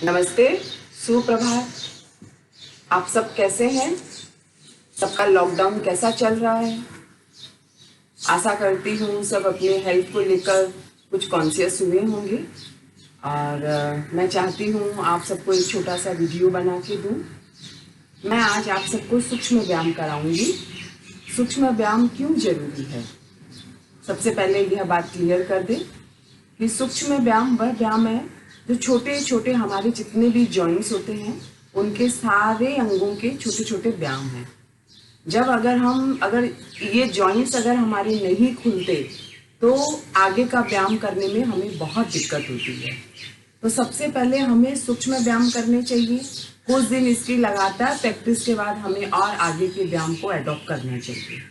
नमस्ते, सुप्रभात। आप सब कैसे हैं? सबका लॉकडाउन कैसा चल रहा है? आशा करती हूँ सब अपने हेल्थ को लेकर कुछ कॉन्शियस हुए होंगे। और मैं चाहती हूँ आप सबको एक छोटा सा वीडियो बना के दूँ। मैं आज आप सबको सूक्ष्म व्यायाम कराऊंगी। सूक्ष्म व्यायाम क्यों जरूरी है? सबसे पहले यह बात क्लियर कर दें कि सूक्ष्म व्यायाम वह व्यायाम है जो छोटे छोटे हमारे जितने भी जॉइंट्स होते हैं उनके सारे अंगों के छोटे छोटे व्यायाम हैं। जब अगर ये जॉइंट्स अगर हमारे नहीं खुलते तो आगे का व्यायाम करने में हमें बहुत दिक्कत होती है। तो सबसे पहले हमें सूक्ष्म व्यायाम करने चाहिए। कुछ दिन इसकी लगातार प्रैक्टिस के बाद हमें और आगे के व्यायाम को अडॉप्ट करना चाहिए।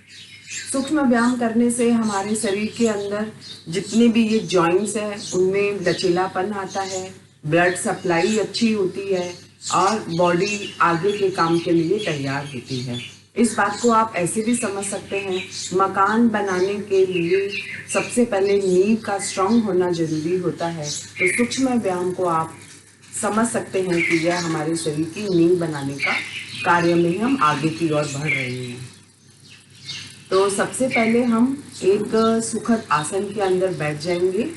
सूक्ष्म व्यायाम करने से हमारे शरीर के अंदर जितने भी ये जॉइंट्स हैं उनमें लचीलापन आता है, ब्लड सप्लाई अच्छी होती है और बॉडी आगे के काम के लिए तैयार होती है। इस बात को आप ऐसे भी समझ सकते हैं, मकान बनाने के लिए सबसे पहले नींव का स्ट्रांग होना जरूरी होता है। तो सूक्ष्म व्यायाम को आप समझ सकते हैं कि यह हमारे शरीर की नींव बनाने का कार्य में हम आगे की ओर बढ़ रहे हैं। तो सबसे पहले हम एक सुखद आसन के अंदर बैठ जाएंगे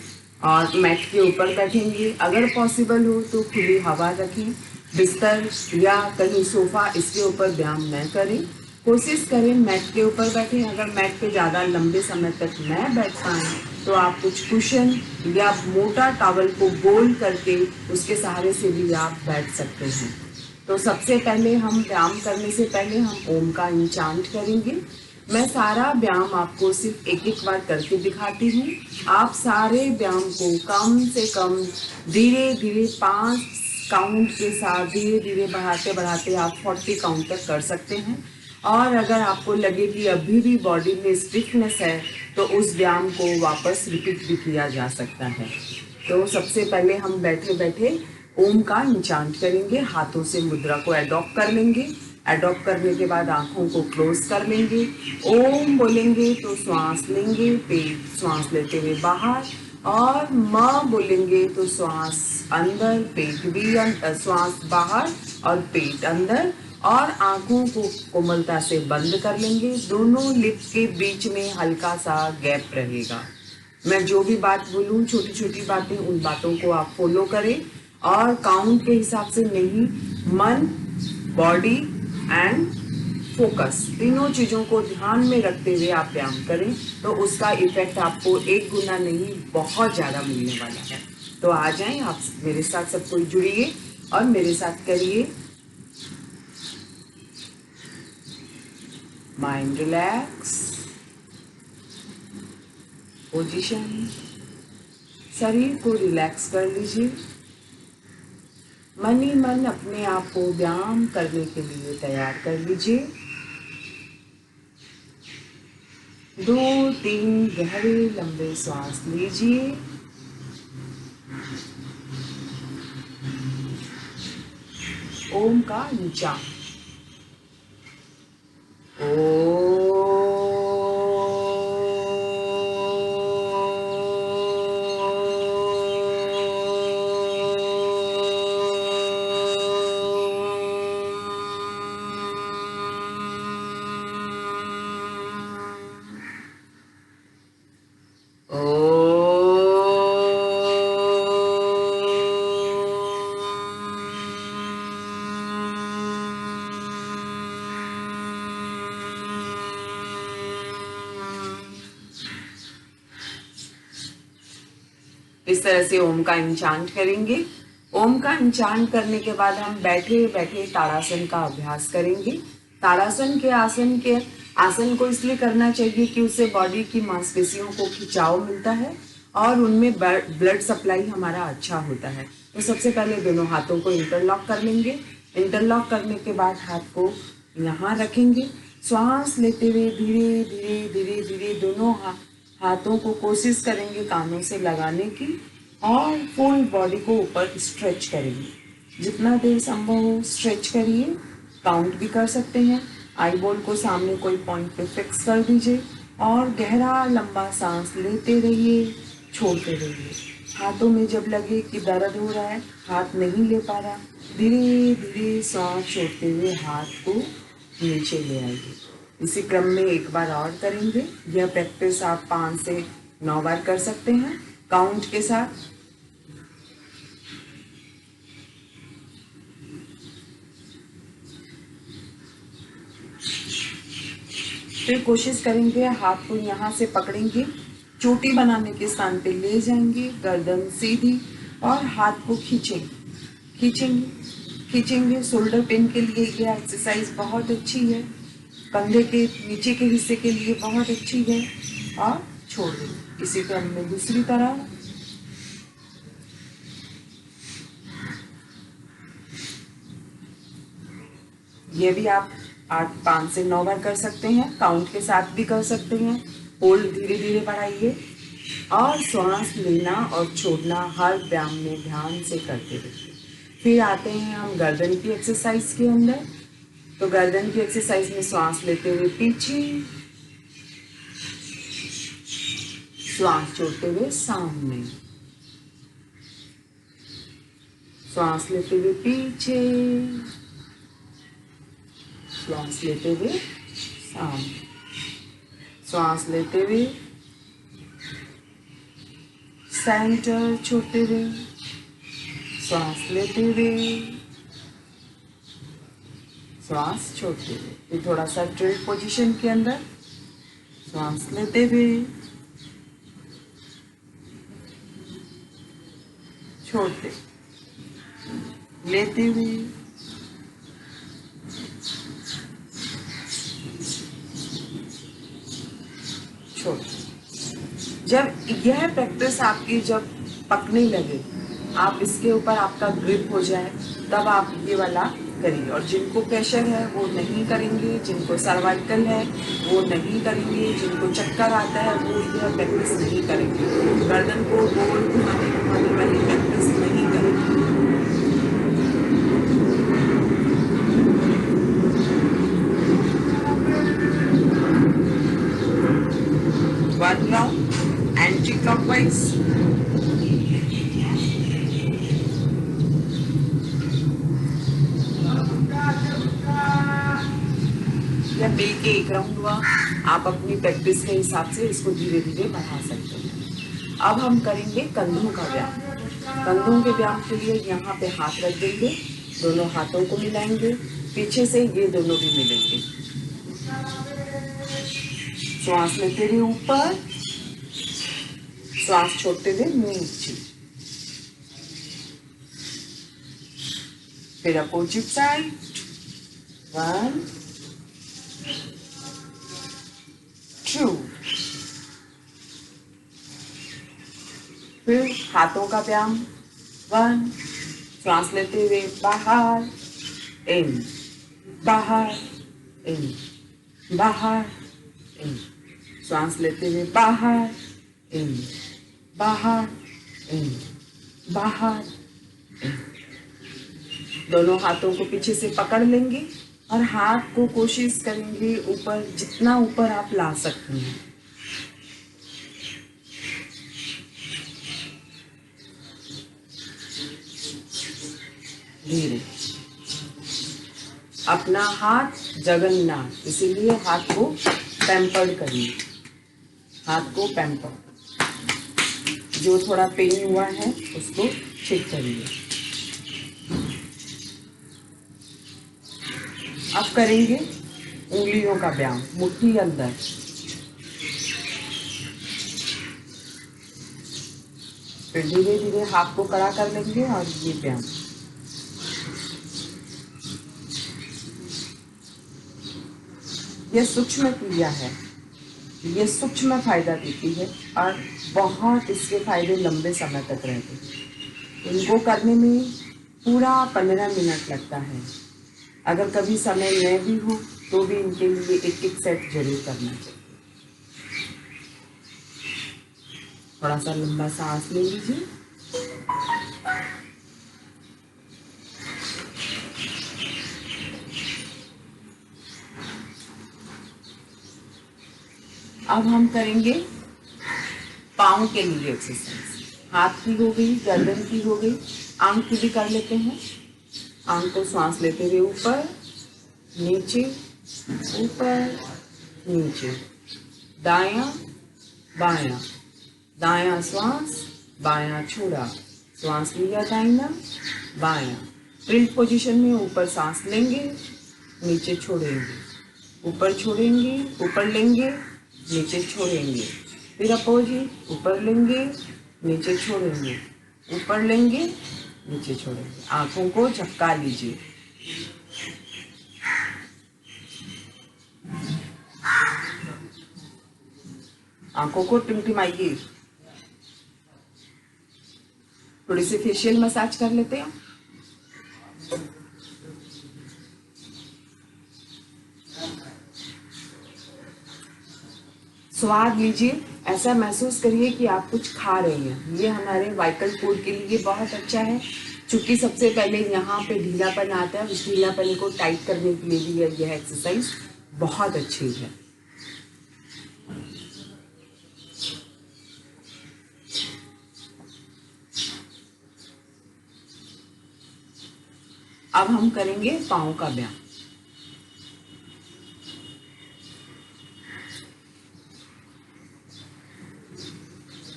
और मैट के ऊपर बैठेंगे। अगर पॉसिबल हो तो खुली हवा रखें। बिस्तर या कहीं सोफा इसके ऊपर व्यायाम न करें। कोशिश करें मैट के ऊपर बैठें। अगर मैट पे ज़्यादा लंबे समय तक न बैठ पाएँ तो आप कुछ कुशन या मोटा टॉवल को गोल करके उसके सहारे से भी आप बैठ सकते हैं। तो सबसे पहले हम व्यायाम करने से पहले हम ओम का उच्चारण करेंगे। मैं सारा व्यायाम आपको सिर्फ एक एक बार करके दिखाती हूँ। आप सारे व्यायाम को कम से कम धीरे धीरे 5 काउंट के साथ धीरे धीरे बढ़ाते बढ़ाते आप 40 काउंट तक कर सकते हैं। और अगर आपको लगे कि अभी भी बॉडी में स्टिफनेस है तो उस व्यायाम को वापस रिपीट भी किया जा सकता है। तो सबसे पहले हम बैठे बैठे ओम का उच्चारण करेंगे। हाथों से मुद्रा को अडॉप्ट कर लेंगे। अडॉप्ट करने के बाद आंखों को क्लोज कर लेंगे। ओम बोलेंगे तो श्वास लेंगे, पेट श्वास लेते हुए बाहर, और म बोलेंगे तो श्वास अंदर, पेट भी श्वास बाहर और पेट अंदर, और आंखों को कोमलता से बंद कर लेंगे। दोनों लिप के बीच में हल्का सा गैप रहेगा। मैं जो भी बात बोलूँ, छोटी छोटी बातें, उन बातों को आप फॉलो करें और काउंट के हिसाब से नहीं, मन, बॉडी एंड फोकस तीनों चीज़ों को ध्यान में रखते हुए आप व्यायाम करें तो उसका इफेक्ट आपको एक गुना नहीं बहुत ज़्यादा मिलने वाला है। तो आ जाएं आप मेरे साथ, सब कोई जुड़िए और मेरे साथ करिए। माइंड रिलैक्स, पोजीशन, शरीर को रिलैक्स कर लीजिए। मन ही मन अपने आप को व्यायाम करने के लिए तैयार कर लीजिए। 2-3 गहरे लंबे श्वास लीजिए। ओम का उच्चारण। इस तरह से ओम का उच्चारण करेंगे। ओम का उच्चारण करने के बाद हम बैठे बैठे ताड़ासन का अभ्यास करेंगे। ताड़ासन के आसन को इसलिए करना चाहिए कि उससे बॉडी की मांसपेशियों को खिंचाव मिलता है और उनमें ब्लड सप्लाई हमारा अच्छा होता है। तो सबसे पहले दोनों हाथों को इंटरलॉक कर लेंगे। इंटरलॉक करने के बाद हाथ को यहाँ रखेंगे। श्वास लेते हुए धीरे धीरे धीरे धीरे दोनों हाथों को कोशिश करेंगे कानों से लगाने की और फुल बॉडी को ऊपर स्ट्रेच करेंगे। जितना देर संभव हो स्ट्रेच करिए। काउंट भी कर सकते हैं। आई बॉल को सामने कोई पॉइंट पे फिक्स कर दीजिए और गहरा लंबा सांस लेते रहिए, छोड़ते रहिए। हाथों में जब लगे कि दर्द हो रहा है, हाथ नहीं ले पा रहा, धीरे धीरे सांस छोड़ते हुए हाथ को नीचे ले आइए। इसी क्रम में एक बार और करेंगे। यह प्रैक्टिस आप 5 से 9 बार कर सकते हैं काउंट के साथ। फिर कोशिश करेंगे हाथ को यहाँ से पकड़ेंगे, चोटी बनाने के स्थान पे ले जाएंगे, गर्दन सीधी, और हाथ को खींचेंगे खींचेंगे खींचेंगे। शोल्डर पेन के लिए यह एक्सरसाइज बहुत अच्छी है, कंधे के नीचे के हिस्से के लिए बहुत अच्छी है। और छोड़ देंगे। इसी क्रम में दूसरी तरफ। ये भी आप 5 से 9 बार कर सकते हैं, काउंट के साथ भी कर सकते हैं। होल्ड धीरे धीरे बढ़ाइए और श्वास लेना और छोड़ना हर व्यायाम में ध्यान से करते रहिए। फिर आते हैं हम गर्दन की एक्सरसाइज के अंदर। तो गर्दन की एक्सरसाइज में श्वास लेते हुए पीछे, श्वास छोड़ते हुए सामने, श्वास लेते हुए पीछे, श्वास लेते हुए सामने, श्वास लेते हुए सेंटर छोड़ते हुए, श्वास लेते हुए, श्वास छोड़ते हुए। फिर थोड़ा सा टिल्ट पोजीशन के अंदर, श्वास लेते हुए, छोड़ते, लेते हुए, छोड़ते। जब यह प्रैक्टिस आपकी जब पकने लगे, आप इसके ऊपर आपका ग्रिप हो जाए, तब आप ये वाला करिए। और जिनको प्रेशर है वो नहीं करेंगे, जिनको सर्वाइकल है वो नहीं करेंगे, जिनको चक्कर आता है वो यह प्रैक्टिस नहीं करेंगे। गर्दन को गोल घुमाने वाली प्रैक्टिस नहीं करेंगे। 1 round anti-clockwise, या मिल के 1 राउंड हुआ। आप अपनी प्रैक्टिस के हिसाब से इसको धीरे धीरे बढ़ा सकते हैं। अब हम करेंगे कंधों का व्यायाम। कंधों के व्यायाम के लिए यहाँ पे हाथ रख देंगे, दोनों हाथों को मिलाएंगे, पीछे से ये दोनों भी मिलेंगे। श्वास लेते हुए ऊपर, श्वास छोड़ते हुए नीचे। फिर अपोजिट साइड, 1 2। फिर हाथों का व्यायाम, 1, श्वास लेते हुए बाहर, इन, बाहर, इन, बाहर, इन, श्वास लेते हुए बाहर, इन, बाहर, इन, बाहर, इन। दोनों हाथों को पीछे से पकड़ लेंगे और हाथ को कोशिश करेंगे ऊपर, जितना ऊपर आप ला सकते हैं। धीरे। अपना हाथ जगन्नाथ, इसीलिए हाथ को पैम्पर्ड करिए, हाथ को पैम्पर। जो थोड़ा पेन हुआ है उसको ठीक करिए। अब करेंगे उंगलियों का व्यायाम, मुट्ठी अंदर, फिर धीरे धीरे हाथ को कड़ा कर लेंगे और ये व्यायाम। यह सूक्ष्म क्रिया है, ये सूक्ष्म फायदा देती है और बहुत इसके फायदे लंबे समय तक रहते हैं। इनको करने में पूरा 15 मिनट लगता है। अगर कभी समय न भी हो तो भी इनके लिए एक सेट जरूर करना चाहिए। थोड़ा सा लंबा सांस ले लीजिए। अब हम करेंगे पाँव के लिए एक्सरसाइज। हाथ की हो गई, गर्दन की हो गई, आंख की भी कर लेते हैं। आंख को सांस लेते हुए ऊपर नीचे, ऊपर नीचे, दायां बायां, दायां श्वास, बायां छोड़ा, श्वास लिया दाहिना बायां, टिल्ट पोजीशन में ऊपर सांस लेंगे, नीचे छोड़ेंगे, ऊपर छोड़ेंगे, ऊपर लेंगे, नीचे छोड़ेंगे, फिर अपोजिट, ऊपर लेंगे, नीचे छोड़ेंगे, ऊपर लेंगे, नीचे छोड़ेंगे। आंखों को झपका लीजिए। आंखों को टिमटिमाइए। थोड़ी सी फेशियल मसाज कर लेते हैं। स्वाद लीजिए, ऐसा महसूस करिए कि आप कुछ खा रहे हैं। ये हमारे वाइकल कोड के लिए बहुत अच्छा है, क्योंकि सबसे पहले यहाँ पे ढीलापन आता है, उस ढीलापन को टाइट करने के लिए भी यह एक्सरसाइज बहुत अच्छी है। अब हम करेंगे पाँव का व्यायाम।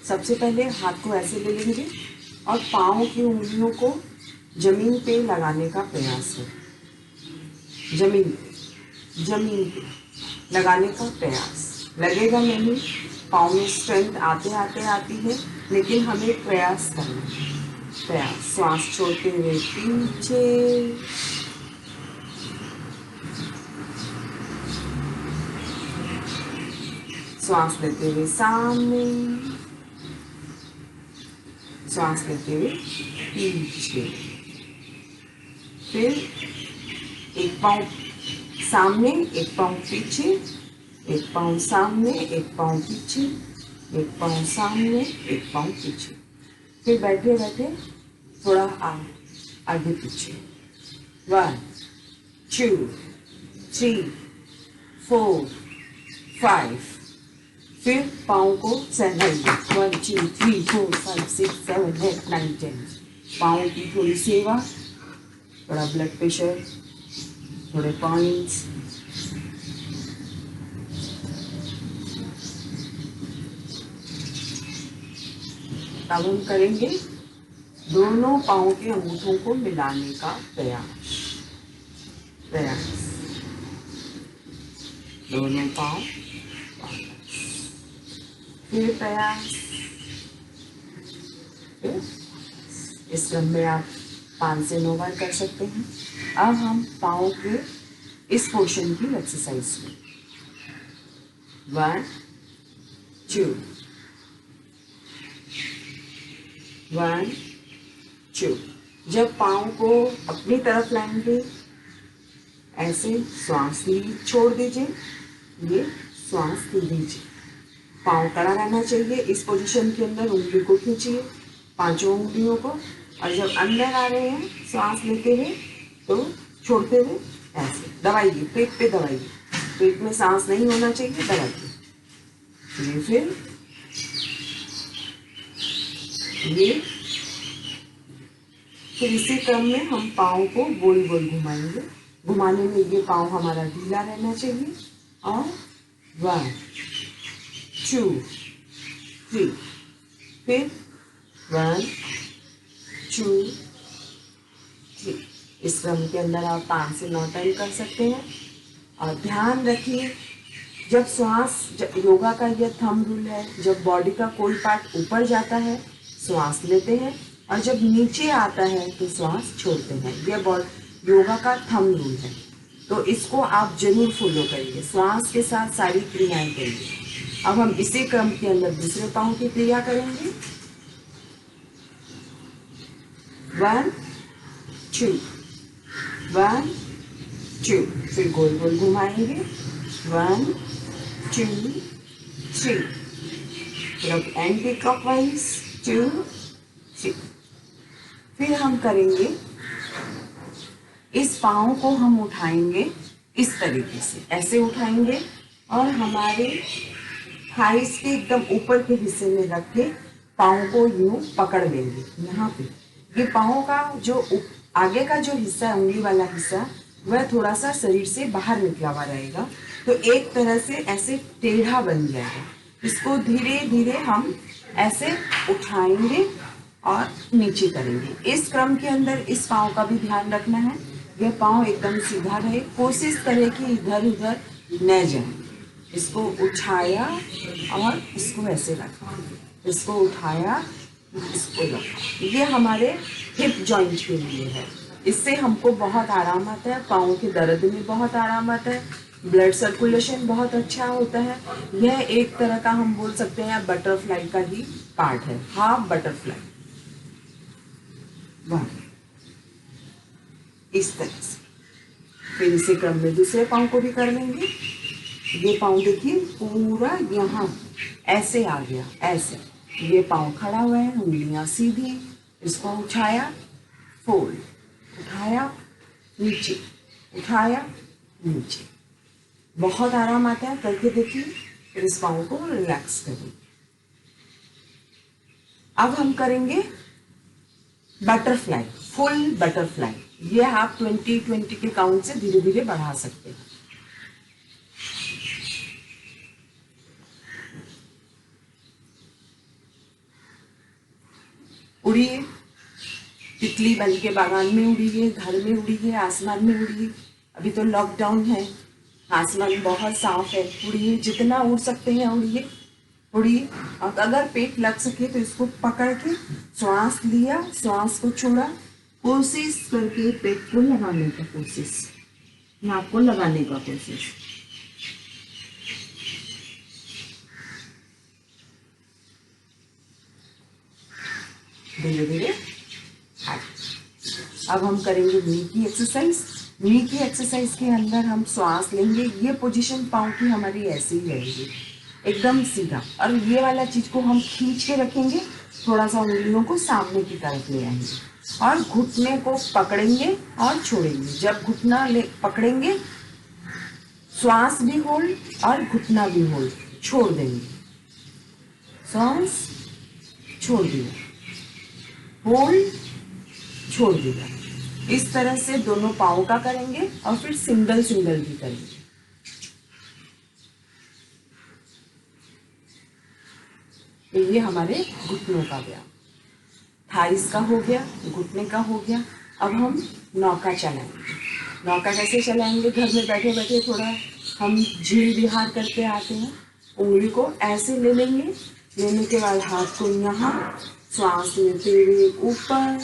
सबसे पहले हाथ को ऐसे ले लेंगे और पाँव की उंगलियों को जमीन पे लगाने का प्रयास करें। जमीन पे लगाने का प्रयास। लगेगा नहीं, पाँव में स्ट्रेंथ आते आती है, लेकिन हमें प्रयास करना है। प्रयास, श्वास छोड़ते हुए पीछे, श्वास लेते हुए सामने, श्वास लेते हुए पीछे, फिर एक पाँव सामने, एक पाँव पीछे, एक पाँव सामने, एक पाँव पीछे, एक पाँव सामने, एक पाँव पीछे। फिर बैठे बैठे थोड़ा आगे पीछे। 1 2 3 4 5। फिर पाँव को सहलाइए। 1 2 3 4 5 6 7 8 9 10। पाँव की थोड़ी सेवा, थोड़ा ब्लड प्रेशर, थोड़े पॉइंट्स। अब हम करेंगे दोनों पाँव के अंगूठों को मिलाने का प्रयास। दोनों पाँव, फिर प्रयास। इस क्रम में आप 5 से 9 बार कर सकते हैं। अब हम पाँव के इस पोर्शन की एक्सरसाइज करें। 1 2 1 2। जब पाँव को अपनी तरफ लाएंगे, ऐसे श्वास ली, छोड़ दीजिए, ये श्वास लीजिए। पाँव खड़ा रहना चाहिए। इस पोजीशन के अंदर उंगली को खींचिए, 5 उंगलियों को, और जब अंदर आ रहे हैं सांस लेते हुए तो छोड़ते हुए ऐसे दबाइए, पेट पे दबाइए। पेट में सांस नहीं होना चाहिए, दबाइए। फिर इसी क्रम में हम पाँव को गोल गोल घुमाएंगे। घुमाने में ये पाँव हमारा ढीला रहना चाहिए। और 1 2 3। फिर 1 2 3। इस क्रम के अंदर आप 5 से 9 टाइम कर सकते हैं। और ध्यान रखिए, जब श्वास, योगा का यह थंब रूल है, जब बॉडी का कोई पार्ट ऊपर जाता है श्वास लेते हैं, और जब नीचे आता है तो श्वास छोड़ते हैं। यह योगा का थंब रूल है, तो इसको आप जरूर फॉलो करिए। श्वास के साथ सारी क्रियाएं करिए। अब हम इसी क्रम के अंदर दूसरे पाँव की क्रिया करेंगे। 1 2 1 2। फिर गोल गोल घुमाएंगे। 1 2 3। फिर एंटी क्लॉकवाइज 2 3। फिर हम करेंगे, इस पाँव को हम उठाएंगे इस तरीके से, ऐसे उठाएंगे और हमारे थाइस के एकदम ऊपर के हिस्से में रख के पाँव को यूं पकड़ लेंगे यहाँ पे। ये पाँव का जो आगे का जो हिस्सा है, उंगली वाला हिस्सा, वह थोड़ा सा शरीर से बाहर निकला हुआ रहेगा, तो एक तरह से ऐसे टेढ़ा बन जाएगा। इसको धीरे धीरे हम ऐसे उठाएंगे और नीचे करेंगे। इस क्रम के अंदर इस पाँव का भी ध्यान रखना है, यह पाँव एकदम सीधा रहे, कोशिश करें कि इधर उधर न जाए। इसको उठाया और इसको ऐसे रखा, इसको उठाया, इसको रखा। ये हमारे हिप जॉइंट के लिए है। इससे हमको बहुत आराम आता है, पाँव के दर्द में बहुत आराम आता है, ब्लड सर्कुलेशन बहुत अच्छा होता है। यह एक तरह का हम बोल सकते हैं बटरफ्लाई का ही पार्ट है, हाफ बटरफ्लाई। वाह, इस तरह से। फिर इसी क्रम में दूसरे पाँव को भी कर लेंगे। ये पाँव देखिए पूरा यहाँ ऐसे आ गया, ऐसे। ये पाँव खड़ा हुआ है, उंगलियां सीधी, इसको उठाया, फोल्ड, उठाया नीचे, उठाया नीचे। बहुत आराम आता है, करके देखिए। फिर इस पाँव को रिलैक्स करें। अब हम करेंगे बटरफ्लाई, फुल बटरफ्लाई। ये आप 20-20 के काउंट से धीरे धीरे बढ़ा सकते हैं। उड़िए, तितली बन के बागान में उड़िए, घर में उड़िए, आसमान में उड़िए। अभी तो लॉकडाउन है, आसमान बहुत साफ है, उड़िए, जितना उड़ सकते हैं उड़िए, उड़िए। और अगर पेट लग सके तो इसको पकड़ के श्वास लिया, श्वास को छोड़ा, कोशिश करके पेट को लगाने का कोशिश, नाक को लगाने का कोशिश। धीरे धीरे। अब हम करेंगे नी की एक्सरसाइज। नी की एक्सरसाइज के अंदर हम श्वास लेंगे। ये पोजीशन पाँव की हमारी ऐसे ही रहेगी, एकदम सीधा। और ये वाला चीज को हम खींच के रखेंगे, थोड़ा सा उंगलियों को सामने की तरफ ले आएंगे और घुटने को पकड़ेंगे और छोड़ेंगे। जब घुटना ले पकड़ेंगे, श्वास भी होल्ड और घुटना भी होल्ड, छोड़ देंगे। श्वास छोड़ दिया, होल्ड, छोड़ दिया। इस तरह से दोनों पाँव का करेंगे और फिर सिंगल सिंगल भी करेंगे। ये हमारे घुटनों का गया, थाइस का हो गया, घुटने का हो गया। अब हम नौका चलाएंगे। नौका कैसे चलाएंगे? घर में बैठे बैठे थोड़ा हम झील विहार करके आते हैं। उंगली को ऐसे ले लेंगे, लेने के बाद हाथ को यहाँ, श्वास लेते हुए ऊपर,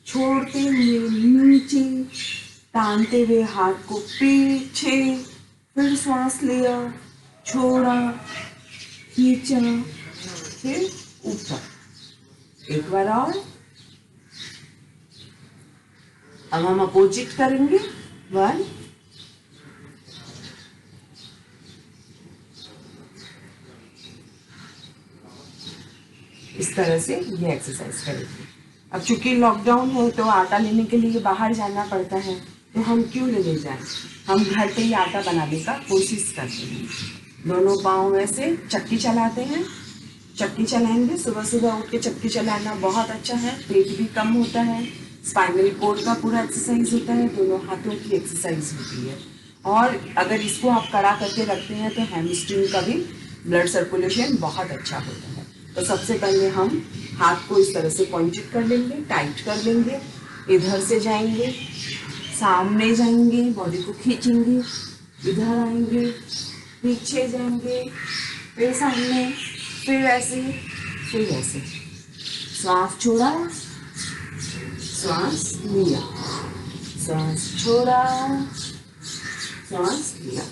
छोड़ते हुए नीचे, तानते हुए हाथ को पीछे, फिर श्वास लिया, छोड़ा, खींचा, फिर ऊपर। एक बार और। अब हम अपोजिट करेंगे। 1, इस तरह से ये एक्सरसाइज करेंगे। अब चूंकि लॉकडाउन है तो आटा लेने के लिए बाहर जाना पड़ता है, तो हम क्यों लेने जाएं, हम घर पे ही आटा बनाने का कोशिश करते हैं। दोनों पाँव ऐसे चक्की चलाते हैं। चक्की चलाएंगे, सुबह सुबह उठ के चक्की चलाना बहुत अच्छा है, पेट भी कम होता है, स्पाइनल कोड का पूरा एक्सरसाइज होता है, दोनों हाथों की एक्सरसाइज होती है। और अगर इसको आप कड़ा करके रखते हैं तो हैमस्ट्रिंग का भी ब्लड सर्कुलेशन बहुत अच्छा होता है। तो सबसे पहले हम हाथ को इस तरह से पॉइंटेड कर लेंगे, टाइट कर लेंगे, इधर से जाएंगे, सामने जाएंगे, बॉडी को खींचेंगे, इधर आएंगे, पीछे जाएंगे, फिर सामने, फिर ऐसे, फिर ऐसे। श्वास छोड़ा, श्वास लिया, श्वास छोड़ा, श्वास लिया।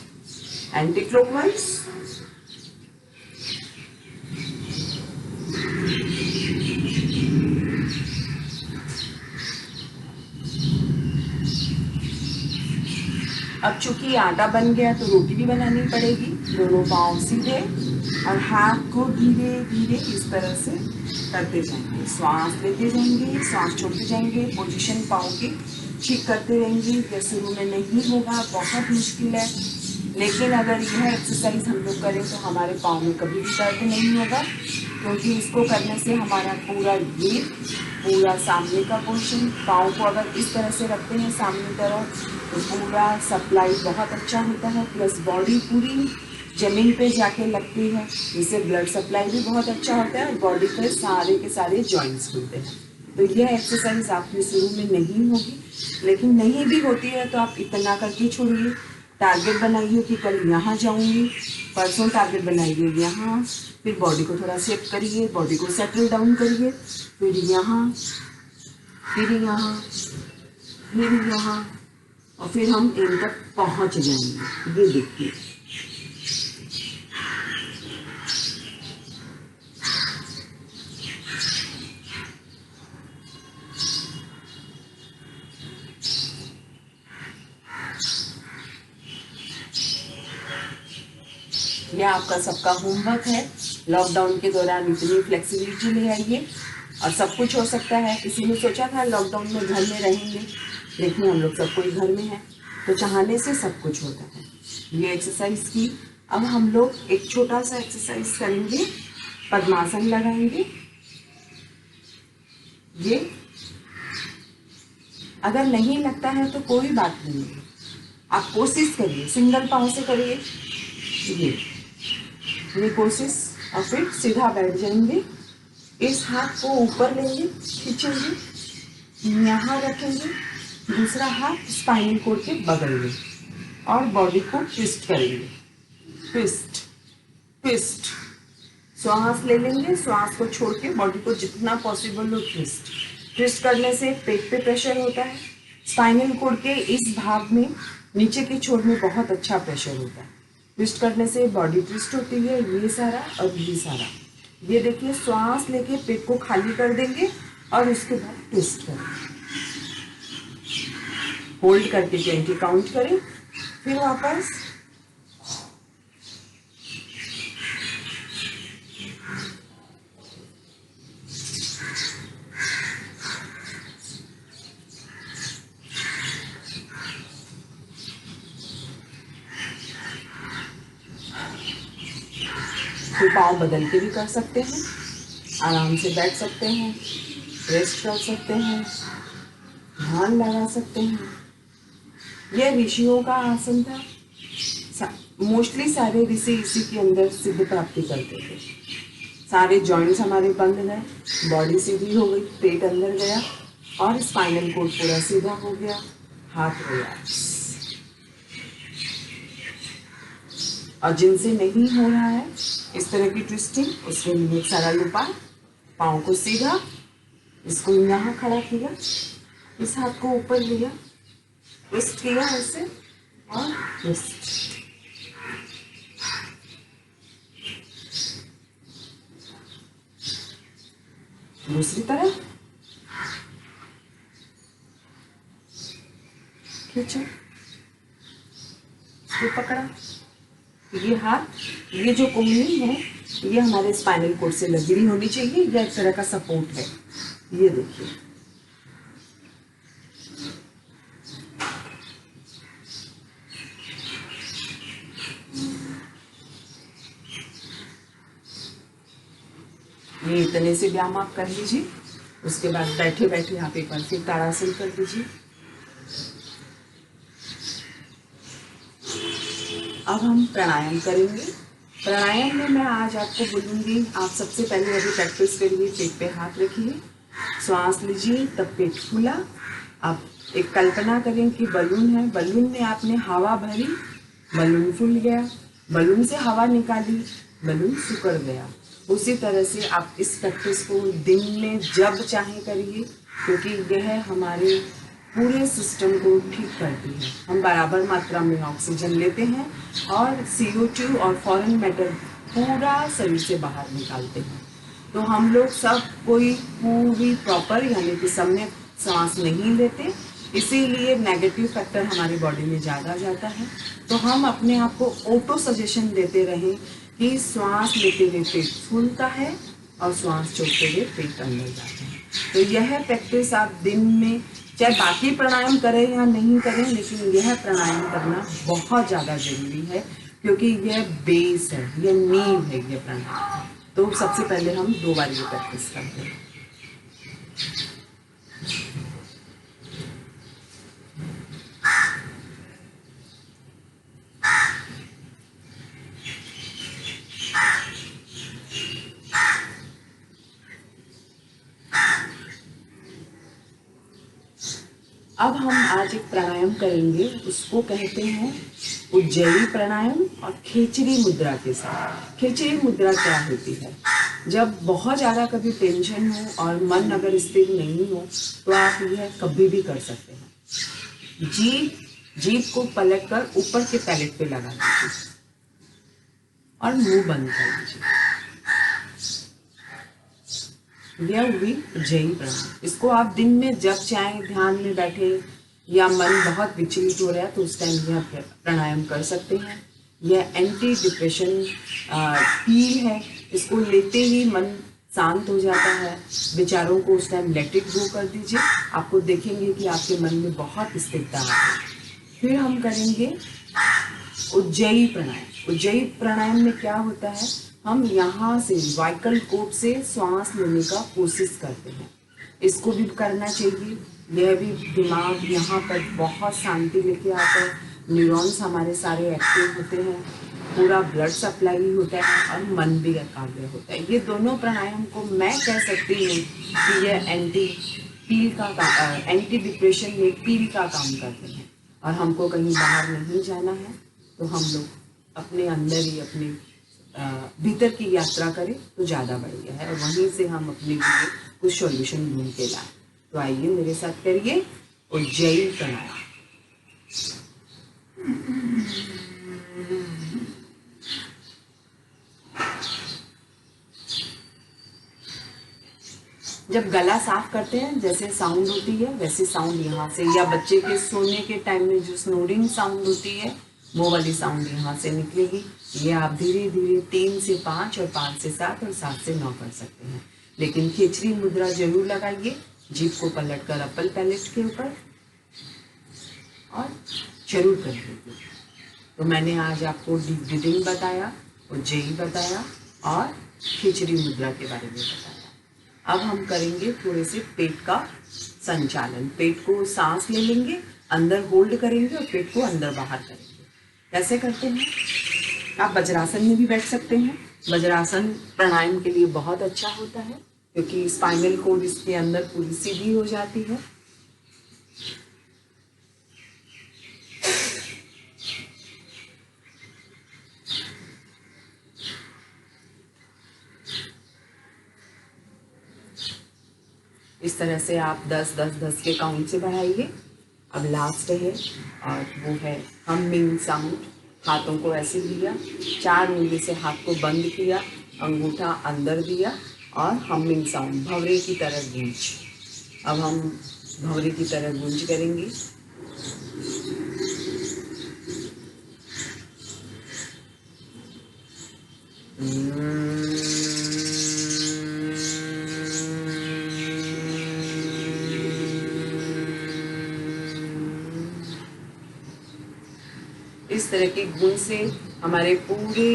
Anti clockwise. अब चूंकि आटा बन गया तो रोटी भी बनानी पड़ेगी। दोनों पाँव सीधे और हाथ को धीरे धीरे इस तरह से करते जाएंगे। श्वास लेते जाएंगे, श्वास छोड़ते जाएंगे, पोजीशन पाँव की ठीक करते रहेंगे। यह शुरू में नहीं होगा, बहुत मुश्किल है, लेकिन अगर यह एक्सरसाइज हम लोग करें तो हमारे पाँव में कभी भी दर्द नहीं होगा। क्योंकि इसको करने से हमारा पूरा सामने का पोर्शन, पाँव को अगर इस तरह से रखते हैं सामने तरफ तो पूरा सप्लाई बहुत अच्छा होता है, प्लस बॉडी पूरी जमीन पे जाके लगती है, इससे ब्लड सप्लाई भी बहुत अच्छा होता है और बॉडी पे सारे के सारे जॉइंट्स खुलते हैं। तो यह एक्सरसाइज आपकी शुरू में नहीं होगी, लेकिन नहीं भी होती है तो आप इतना करके छोड़िए। टारगेट बनाइए कि कल यहाँ जाऊँगी, परसों टारगेट बनाइए यहाँ, फिर बॉडी को थोड़ा सेट करिए, बॉडी को सेटल डाउन करिए, फिर यहाँ, फिर यहाँ, फिर यहाँ, और फिर हम एम तक पहुँच जाएंगे। ये देखिए, यह आपका सबका होमवर्क है। लॉकडाउन के दौरान इतनी फ्लेक्सिबिलिटी ले आइए और सब कुछ हो सकता है। किसी ने सोचा था लॉकडाउन में घर में रहेंगे, लेकिन हम लोग सब कोई घर में है, तो चाहने से सब कुछ होता है। ये एक्सरसाइज की। अब हम लोग एक छोटा सा एक्सरसाइज करेंगे, पद्मासन लगाएंगे। ये अगर नहीं लगता है तो कोई बात नहीं है, आप कोशिश करिए, सिंगल पाँव से करिए ये कोशिश, और फिर सीधा बैठ जाएंगे। इस हाथ को ऊपर लेंगे, खींचेंगे, यहाँ रखेंगे, दूसरा हाथ स्पाइनल कोड के बगल में, और बॉडी को ट्विस्ट करेंगे। ट्विस्ट ट्विस्ट, श्वास ले लेंगे, श्वास को छोड़ के बॉडी को जितना पॉसिबल हो ट्विस्ट। ट्विस्ट करने से पेट पे प्रेशर होता है, स्पाइनल कोड के इस भाग में, नीचे के छोर में बहुत अच्छा प्रेशर होता है। ट्विस्ट करने से बॉडी ट्विस्ट होती है, ये सारा और ये सारा। ये देखिए, श्वास लेके पेट को खाली कर देंगे और उसके बाद ट्विस्ट करें, होल्ड करके 20 काउंट करें, फिर वापस फिर पाँव बदल के भी कर सकते हैं, आराम से बैठ सकते हैं, रेस्ट कर सकते हैं, ध्यान लगा सकते हैं। यह ऋषियों का आसन था। मोस्टली सारे ऋषि इसी के अंदर सिद्ध प्राप्ति करते थे। सारे जॉइंट्स हमारे बंद गए, बॉडी सीधी हो गई, पेट अंदर गया और स्पाइनल कोड पूरा सीधा हो गया, हाथ रिलैक्स। और जिनसे नहीं हो रहा है इस तरह की ट्विस्टिंग, उसके लिए एक सरल उपाय, पाँव को सीधा, इसको यहाँ खड़ा किया, इस हाथ को ऊपर लिया, ट्विस्ट किया ऐसे और ट्विस्ट। दूसरी तरफ खींचो, इसको पकड़ा, ये हाथ, ये जो कोहनी है ये हमारे स्पाइनल कोड से लगी हुई होनी चाहिए, यह एक तरह का सपोर्ट है। ये देखिए, ये इतने से व्यायाम आप कर लीजिए। उसके बाद बैठे बैठे आप एक बार फिर ताड़ासन कर दीजिए। अब हम प्राणायाम करेंगे। प्राणायाम में मैं आज आपको बोलूँगी, आप सबसे पहले अभी प्रैक्टिस करिए, पेट पे हाथ रखिए, श्वास लीजिए, तब पेट फूला। आप एक कल्पना करें कि बलून है, बलून में आपने हवा भरी, बलून फूल गया, बलून से हवा निकाली, बलून सिकुड़ गया। उसी तरह से आप इस प्रैक्टिस को दिन में जब चाहें करिए, क्योंकि यह हमारे पूरे सिस्टम को ठीक करती है। हम बराबर मात्रा में ऑक्सीजन लेते हैं और CO2 और फॉरेन मैटर पूरा शरीर से बाहर निकालते हैं। तो हम लोग सब कोई पूरी प्रॉपर यानी कि समय सांस नहीं लेते, इसीलिए नेगेटिव फैक्टर हमारी बॉडी में ज़्यादा जाता है। तो हम अपने आप को ऑटो सजेशन देते रहें कि श्वास लेते हुए पेट फूलता है और श्वास छोड़ते हुए पेट अंदर जाता है। तो यह प्रैक्टिस आप दिन में, चाहे बाकी प्राणायाम करें या नहीं करें, लेकिन यह प्राणायाम करना बहुत ज़्यादा जरूरी है, क्योंकि यह बेस है, यह नींव है, यह प्राणायाम। तो सबसे पहले हम 2 बार ये प्रैक्टिस करते हैं। अब हम आज एक प्राणायाम करेंगे, उसको कहते हैं उज्जयी प्राणायाम और खेचरी मुद्रा के साथ। खेचरी मुद्रा क्या होती है? जब बहुत ज़्यादा कभी टेंशन हो और मन अगर स्थिर नहीं हो तो आप यह कभी भी कर सकते हैं। जीभ को पलट कर ऊपर के पैलेट पे लगा दीजिए और मुंह बंद कर दीजिए। यह हुई उज्जयी प्राणायाम। इसको आप दिन में जब चाहे ध्यान में बैठे या मन बहुत विचलित हो रहा है तो उस टाइम यह प्राणायाम कर सकते हैं। यह एंटी डिप्रेशन पील है। इसको लेते ही मन शांत हो जाता है। विचारों को उस टाइम लेट इट गो कर दीजिए, आपको देखेंगे कि आपके मन में बहुत स्थिरता है। फिर हम करेंगे उज्जयी प्राणायाम। उज्जयी प्राणायाम में क्या होता है, हम यहाँ से वाइकल कोप से श्वास लेने का कोशिश करते हैं। इसको भी करना चाहिए। यह भी दिमाग यहाँ पर बहुत शांति लेके आता है। न्यूरॉन्स हमारे सारे एक्टिव होते हैं, पूरा ब्लड सप्लाई होता है और मन भी एकाग्र होता है। ये दोनों प्राणायाम को मैं कह सकती हूँ कि यह एंटी डिप्रेशन में पील का काम करते हैं। और हमको कहीं बाहर नहीं जाना है तो हम लोग अपने अंदर ही अपने भीतर की यात्रा करें तो ज़्यादा बढ़िया है और वहीं से हम अपने लिए कुछ सॉल्यूशन ढूंढ के लाएं। तो आइए मेरे साथ करिए उज्जयी प्राणायाम। जब गला साफ करते हैं जैसे साउंड होती है वैसे साउंड यहाँ से, या बच्चे के सोने के टाइम में जो स्नोरिंग साउंड होती है वो वाली साउंड यहाँ से निकलेगी। ये आप धीरे धीरे 3 से 5 और 5 से 7 और 7 से 9 कर सकते हैं। लेकिन खेचरी मुद्रा जरूर लगाइए। जीभ को पलट कर अप्पर पैलेट के ऊपर और जरूर कर लीजिए। तो मैंने आज आपको डीप ब्रीदिंग बताया, उज्जयी बताया और खेचरी मुद्रा के बारे में बताया। अब हम करेंगे थोड़े से पेट का संचालन। पेट को सांस ले लेंगे, अंदर होल्ड करेंगे और पेट को अंदर बाहर करेंगे। कैसे करते हैं? आप वज्रासन में भी बैठ सकते हैं। वज्रासन प्राणायाम के लिए बहुत अच्छा होता है क्योंकि स्पाइनल कोड इसके अंदर पूरी सीधी हो जाती है। इस तरह से आप 10-10-10 के काउंट से बढ़ाइए। अब लास्ट है और वो है हमिंग साउंड। हाथों को ऐसे लिया, 4 उंगली से हाथ को बंद किया, अंगूठा अंदर दिया और हमिंग साउंड, भंवरे की तरह गूंज। अब हम भंवरे की तरह गूंज करेंगे। इस तरह की गूंज से हमारे पूरे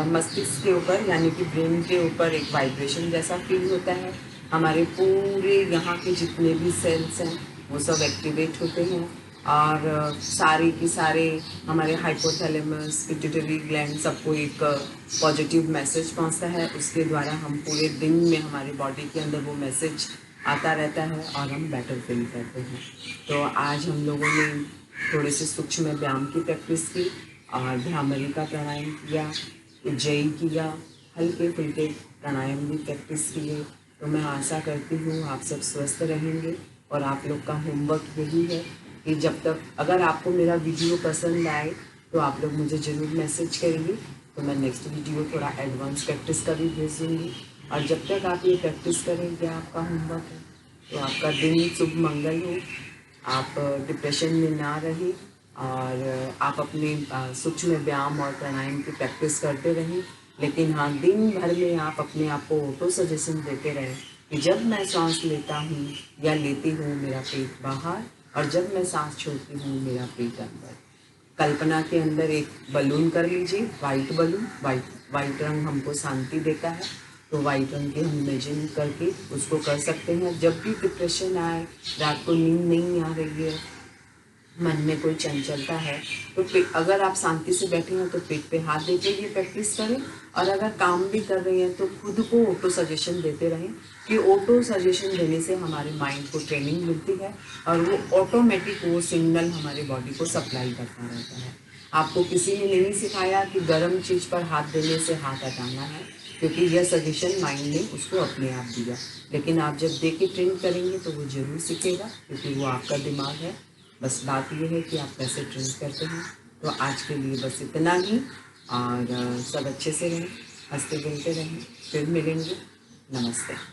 मस्तिष्क के ऊपर यानी कि ब्रेन के ऊपर एक वाइब्रेशन जैसा फील होता है। हमारे पूरे यहाँ के जितने भी सेल्स हैं वो सब एक्टिवेट होते हैं और सारे के सारे हमारे हाइपोथैलेमस, पिट्यूटरी ग्लैंड सबको एक पॉजिटिव मैसेज पहुँचता है। उसके द्वारा हम पूरे दिन में हमारे बॉडी के अंदर वो मैसेज आता रहता है और हम बेटर फील करते हैं। तो आज हम लोगों ने थोड़े से सूक्ष्म व्यायाम की प्रैक्टिस की और भ्रामरी का प्राणायाम किया, उज्जयी किया, हल्के फुल्के प्राणायाम भी प्रैक्टिस किए। तो मैं आशा करती हूँ आप सब स्वस्थ रहेंगे और आप लोग का होमवर्क यही है कि जब तक अगर आपको मेरा वीडियो पसंद आए तो आप लोग मुझे ज़रूर मैसेज करिए। तो मैं नेक्स्ट वीडियो थोड़ा एडवांस प्रैक्टिस का भी भेज दूँगी। और जब तक आप ये प्रैक्टिस करेंगे आपका होमवर्क है तो आपका दिन शुभ मंगल हो, आप डिप्रेशन में ना रहें और आप अपने सूक्ष्म व्यायाम और प्राणायाम की प्रैक्टिस करते रहें। लेकिन हाँ, दिन भर में आप अपने आप को ऑटो सजेशन देते रहें कि जब मैं सांस लेता हूँ या लेती हूँ मेरा पेट बाहर और जब मैं सांस छोड़ती हूँ मेरा पेट अंदर। कल्पना के अंदर एक बलून कर लीजिए, वाइट बलून। वाइट रंग हमको शांति देता है तो वाइट रंग की हम इमेजिन करके उसको कर सकते हैं। जब भी डिप्रेशन आए, रात को नींद नहीं आ रही है, मन में कोई चंचलता है, तो अगर आप शांति से बैठे हैं तो पेट पे हाथ देके ये प्रैक्टिस करें। और अगर काम भी कर रहे हैं तो खुद को ऑटो सजेशन देते रहें, कि ऑटो सजेशन देने से हमारे माइंड को ट्रेनिंग मिलती है और वो ऑटोमेटिक वो सिग्नल हमारे बॉडी को सप्लाई करता रहता है। आपको किसी ने नहीं सिखाया कि गर्म चीज़ पर हाथ देने से हाथ हटाना है, क्योंकि यह सजेशन माइंड ने उसको अपने आप दिया। लेकिन आप जब दे के ट्रेन करेंगे तो वो ज़रूर सीखेगा, क्योंकि वो आपका दिमाग है। बस बात ये है कि आप कैसे ट्रेन करते हैं। तो आज के लिए बस इतना ही, और सब अच्छे से रहें, हंसते बोलते रहें। फिर मिलेंगे। नमस्ते।